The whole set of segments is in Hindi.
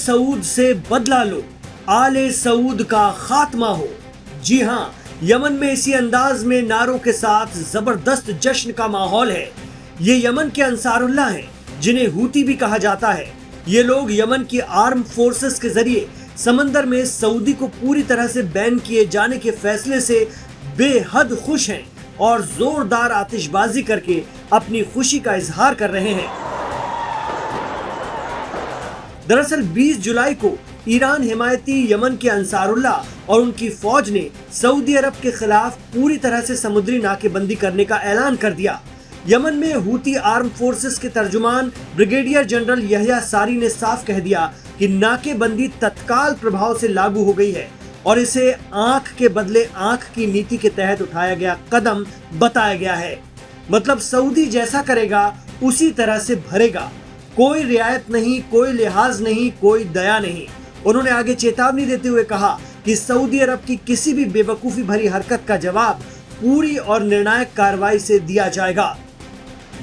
सऊद से बदला लो, आले सऊद का खात्मा हो। जी हाँ, यमन में इसी अंदाज में नारों के साथ जबरदस्त जश्न का माहौल है। ये यमन के अंसारुल्लाह हैं, जिन्हें हूती भी कहा जाता है। ये लोग यमन की आर्म फोर्सेस के जरिए समंदर में सऊदी को पूरी तरह से बैन किए जाने के फैसले से बेहद खुश हैं और जोरदार आतिशबाजी करके अपनी खुशी का इजहार कर रहे हैं। दरअसल 20 जुलाई को ईरान हिमायती यमन के अंसारुल्लाह और उनकी फौज ने सऊदी अरब के खिलाफ पूरी तरह से समुद्री नाकेबंदी करने का ऐलान कर दिया। यमन में हूती आर्म फोर्सेस के तर्जुमान ब्रिगेडियर जनरल यहया सारी ने साफ कह दिया कि नाकेबंदी तत्काल प्रभाव से लागू हो गई है और इसे आंख के बदले आंख की नीति के तहत उठाया गया कदम बताया गया है। मतलब सऊदी जैसा करेगा उसी तरह से भरेगा, कोई रियायत नहीं, कोई लिहाज नहीं, कोई दया नहीं। उन्होंने आगे चेतावनी देते हुए कहा कि सऊदी अरब की किसी भी बेवकूफी भरी हरकत का जवाब पूरी और निर्णायक कार्रवाई से दिया जाएगा।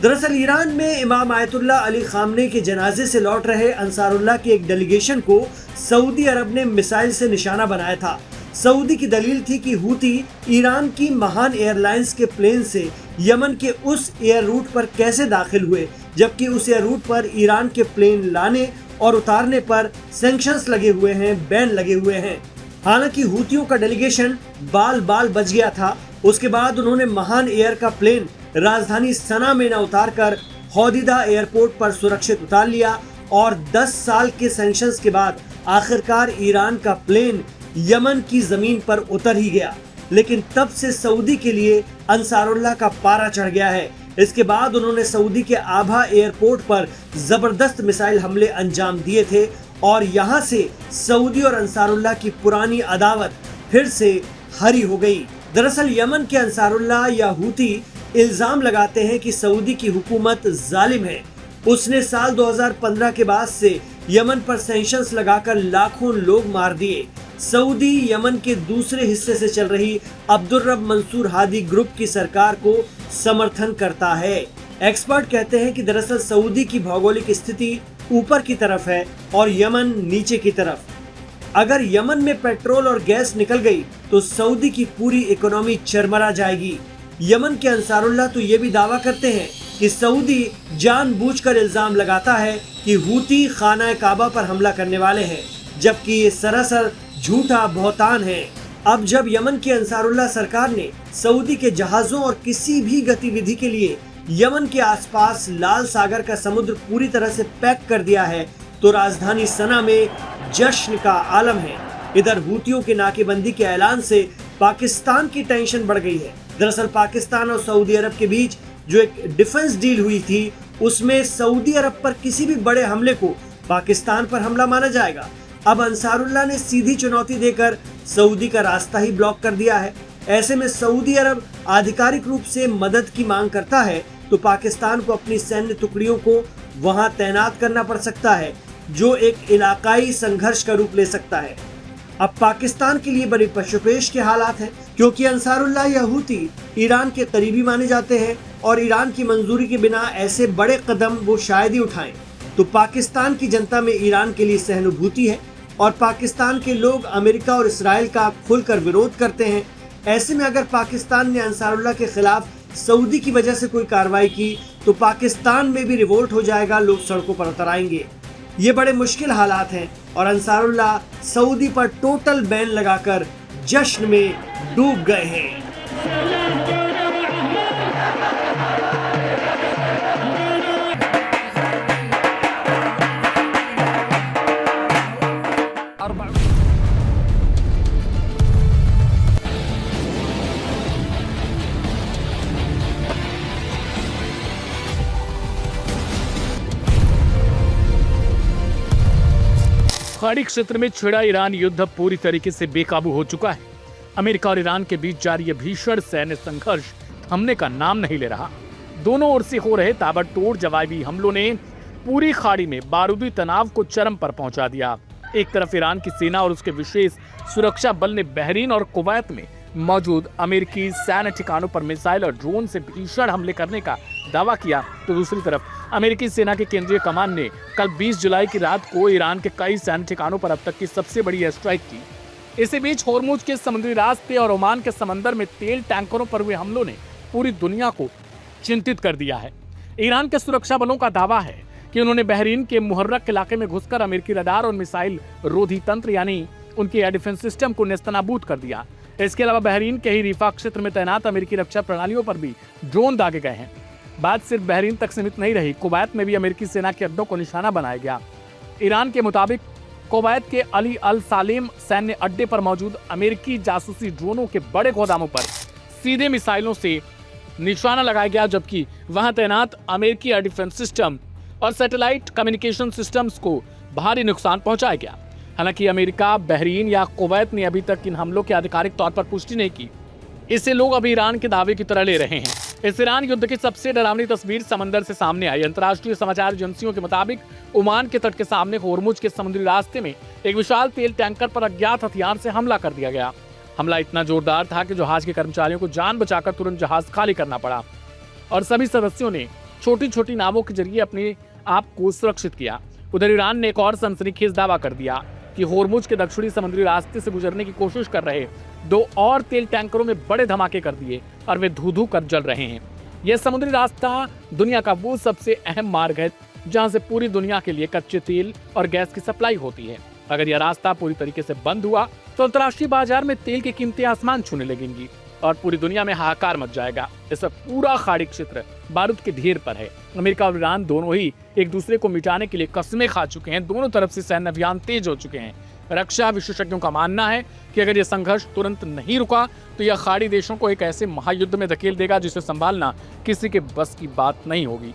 दरअसल ईरान में इमाम आयतुल्लाह अली खामने के जनाजे से लौट रहे अंसारुल्लाह की एक डेलीगेशन को सऊदी अरब ने मिसाइल से निशाना बनाया था। सऊदी की दलील थी कि हूती ईरान की महान एयरलाइंस के प्लेन से यमन के उस एयर रूट पर कैसे दाखिल हुए, जबकि उस एयर रूट पर ईरान के प्लेन लाने और उतारने पर सैंक्शंस लगे हुए हैं, बैन लगे हुए हैं। हालांकि हूतियों का डेलीगेशन बाल बाल बच गया था। उसके बाद उन्होंने महान एयर का प्लेन राजधानी सना में न उतारकर हौदीदा एयरपोर्ट पर सुरक्षित उतार लिया और 10 साल के सैंक्शंस के बाद आखिरकार ईरान का प्लेन यमन की जमीन पर उतर ही गया। लेकिन तब से सऊदी के लिए अंसारुल्लाह का पारा चढ़ गया है। इसके बाद उन्होंने सऊदी के आभा एयरपोर्ट पर जबरदस्त मिसाइल हमले अंजाम दिए थे और यहाँ से सऊदी और अंसारुल्लाह की पुरानी अदावत फिर से हरी हो गई। दरअसल यमन के अंसारुल्लाह या हूती इल्जाम लगाते हैं कि सऊदी की हुकूमत जालिम है। उसने साल 2015 के बाद से यमन पर सैंक्शंस लगाकर लाखों लोग मार दिए। सऊदी यमन के दूसरे हिस्से से चल रही अब्दुर्रब मंसूर हादी ग्रुप की सरकार को समर्थन करता है। एक्सपर्ट कहते हैं कि दरअसल सऊदी की भौगोलिक स्थिति ऊपर की तरफ है और यमन नीचे की तरफ। अगर यमन में पेट्रोल और गैस निकल गई तो सऊदी की पूरी इकोनॉमी चरमरा जाएगी। यमन के अंसारुल्लाह तो ये भी दावा करते हैं कि सऊदी जानबूझकर इल्जाम लगाता है कि हूती खाना काबा पर हमला करने वाले हैं, जबकि ये सरासर झूठा बहतान है। अब जब यमन की अंसारुल्लाह सरकार ने सऊदी के जहाजों और किसी भी गतिविधि के लिए यमन के आसपास लाल सागर का समुद्र पूरी तरह से पैक कर दिया है, तो राजधानी सना में जश्न का आलम है। इधर हूतियों के नाकेबंदी के ऐलान से पाकिस्तान की टेंशन बढ़ गई है। दरअसल पाकिस्तान और सऊदी अरब के बीच जो एक डिफेंस डील हुई थी, उसमें सऊदी अरब पर किसी भी बड़े हमले को पाकिस्तान पर हमला माना जाएगा। अब अंसारुल्लाह ने सीधी चुनौती देकर सऊदी का रास्ता ही ब्लॉक कर दिया है। ऐसे में सऊदी अरब आधिकारिक रूप से मदद की मांग करता है तो पाकिस्तान को अपनी सैन्य टुकड़ियों को वहां तैनात करना पड़ सकता है, जो एक इलाकाई संघर्ष का रूप ले सकता है। अब पाकिस्तान के लिए बड़ी पशुपेश के हालात हैं, क्योंकि अंसारुल्लाह या हूती ईरान के करीबी माने जाते हैं और ईरान की मंजूरी के बिना ऐसे बड़े कदम वो शायद ही उठाएं। तो पाकिस्तान की जनता में ईरान के लिए सहानुभूति है और पाकिस्तान के लोग अमेरिका और इसराइल का खुलकर विरोध करते हैं। ऐसे में अगर पाकिस्तान ने अंसारुल्लाह के खिलाफ सऊदी की वजह से कोई कार्रवाई की तो पाकिस्तान में भी रिवोल्ट हो जाएगा, लोग सड़कों पर उतर आएंगे। ये बड़े मुश्किल हालात हैं और अंसारुल्लाह सऊदी पर टोटल बैन लगाकर जश्न में डूब गए हैं। खाड़ी क्षेत्र में छिड़ा ईरान युद्ध पूरी तरीके से बेकाबू हो चुका है। अमेरिका और ईरान के बीच जारी यह भीषण सैन्य संघर्ष थमने का नाम नहीं ले रहा। दोनों ओर से हो रहे ताबड़तोड़ जवाबी हमलों ने पूरी खाड़ी में बारूदी तनाव को चरम पर पहुंचा दिया। एक तरफ ईरान की सेना और उसके विशेष सुरक्षा बल ने बहरीन और कुवैत में मौजूद अमेरिकी सैन्य ठिकानों पर मिसाइल और ड्रोन से भीषण हमले करने का दावा किया, तो दूसरी तरफ अमेरिकी सेना के केंद्रीय कमान ने कल 20 जुलाई की रात को ईरान के कई सैन्य ठिकानों पर अब तक की सबसे बड़ी एयर स्ट्राइक की। इसी बीच होर्मुज के समुद्री रास्ते और ओमान के समंदर में तेल टैंकरों पर हुए हमलों ने पूरी दुनिया को चिंतित कर दिया है। ईरान के सुरक्षा बलों का दावा है कि उन्होंने बहरीन के मुहर्रक इलाके में घुसकर अमेरिकी रडार और मिसाइल रोधी तंत्र यानी उनके एयर डिफेंस सिस्टम को नेस्तनाबूद कर दिया। इसके अलावा बहरीन के ही रीफा क्षेत्र में तैनात अमेरिकी रक्षा प्रणालियों पर भी ड्रोन दागे गए हैं। बात सिर्फ बहरीन तक सीमित नहीं रही, कुवैत में भी अमेरिकी सेना के अड्डों को निशाना बनाया गया। ईरान के मुताबिक कुवैत के अली अल सालेम सैन्य अड्डे पर मौजूद अमेरिकी जासूसी ड्रोनों के बड़े गोदामों पर सीधे मिसाइलों से निशाना लगाया गया, जबकि वहां तैनात अमेरिकी एयर डिफेंस सिस्टम और सैटेलाइट कम्युनिकेशन सिस्टम्स को भारी नुकसान पहुंचाया गया। हालांकि अमेरिका, बहरीन या कुवैत ने अभी तक इन हमलों की आधिकारिक तौर पर पुष्टि नहीं की। इसे लोग अभी ईरान के दावे की तरह ले रहे हैं। इस ईरान युद्ध की सबसे डरावनी तस्वीर समंदर से सामने आई। अंतर्राष्ट्रीय समाचार एजेंसियों के मुताबिक ओमान के तट के सामने होर्मुज के समुद्री रास्ते में एक विशाल तेल टैंकर पर अज्ञात हथियार से हमला कर दिया गया। हमला इतना जोरदार था कि जहाज के कर्मचारियों को जान बचाकर तुरंत जहाज खाली करना पड़ा और सभी सदस्यों ने छोटी छोटी नावों के जरिए अपने आप को सुरक्षित किया। उधर ईरान ने एक और सनसनीखेज दावा कर दिया कि होर्मुज के दक्षिणी समुद्री रास्ते से गुजरने की कोशिश कर रहे 2 और तेल टैंकरों में बड़े धमाके कर दिए और वे धू-धू कर जल रहे हैं। यह समुद्री रास्ता दुनिया का वो सबसे अहम मार्ग है जहां से पूरी दुनिया के लिए कच्चे तेल और गैस की सप्लाई होती है। अगर यह रास्ता पूरी तरीके से बंद हुआ तो अंतर्राष्ट्रीय बाजार में तेल की कीमतें आसमान छूने लगेंगी और पूरी दुनिया में हाहाकार मच जाएगा। इस वक्त पूरा खाड़ी क्षेत्र बारूद के ढेर पर है। अमेरिका और ईरान दोनों ही एक दूसरे को मिटाने के लिए कस्में खा चुके हैं। दोनों तरफ से सैन्य अभियान तेज हो चुके हैं। रक्षा विशेषज्ञों का मानना है कि अगर यह संघर्ष तुरंत नहीं रुका तो यह खाड़ी देशों को एक ऐसे महायुद्ध में धकेल देगा जिसे संभालना किसी के बस की बात नहीं होगी।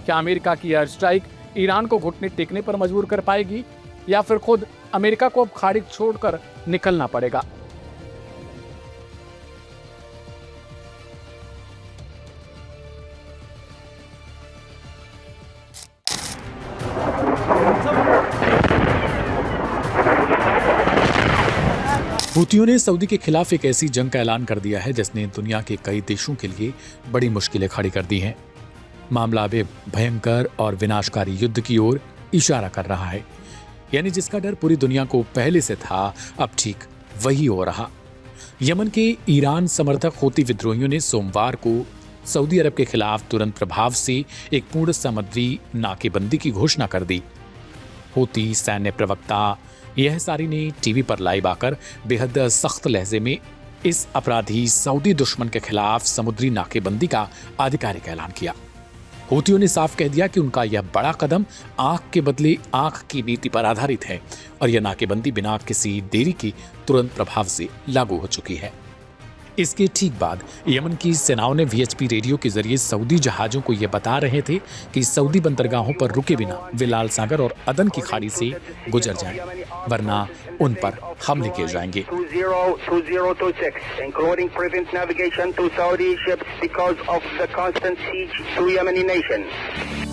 क्या अमेरिका की एयर स्ट्राइक ईरान को घुटने टेकने पर मजबूर कर पाएगी या फिर खुद अमेरिका को अब खाड़ी छोड़कर निकलना पड़ेगा? हुतियों ने सऊदी के खिलाफ एक ऐसी जंग का ऐलान कर दिया है जिसने दुनिया के कई देशों के लिए बड़ी मुश्किलें खड़ी कर दी हैं। मामला अब भयंकर और विनाशकारी युद्ध की ओर इशारा कर रहा है। यानी जिसका डर पूरी दुनिया को पहले से था, अब ठीक वही हो रहा। यमन के ईरान समर्थक हूती विद्रोहियों ने सोमवार को सऊदी अरब के खिलाफ तुरंत प्रभाव से एक पूर्ण समुद्री नाकेबंदी की घोषणा कर दी। हूती सैन्य प्रवक्ता यहसारी ने टीवी पर लाइव आकर बेहद सख्त लहजे में इस अपराधी सऊदी दुश्मन के खिलाफ समुद्री नाकेबंदी का आधिकारिक ऐलान किया। हूतियों ने साफ कह दिया कि उनका यह बड़ा कदम आंख के बदले आंख की नीति पर आधारित है और यह नाकेबंदी बिना किसी देरी के तुरंत प्रभाव से लागू हो चुकी है। इसके ठीक बाद यमन की सेनाओं ने वीएचपी रेडियो के जरिए सऊदी जहाजों को यह बता रहे थे कि सऊदी बंदरगाहों पर रुके बिना वे लाल सागर और अदन की खाड़ी से गुजर जाएं, वरना उन पर हमले किए जाएंगे। 2026, including prevent navigation to Saudi ships because of the constant siege to Yemeni nation.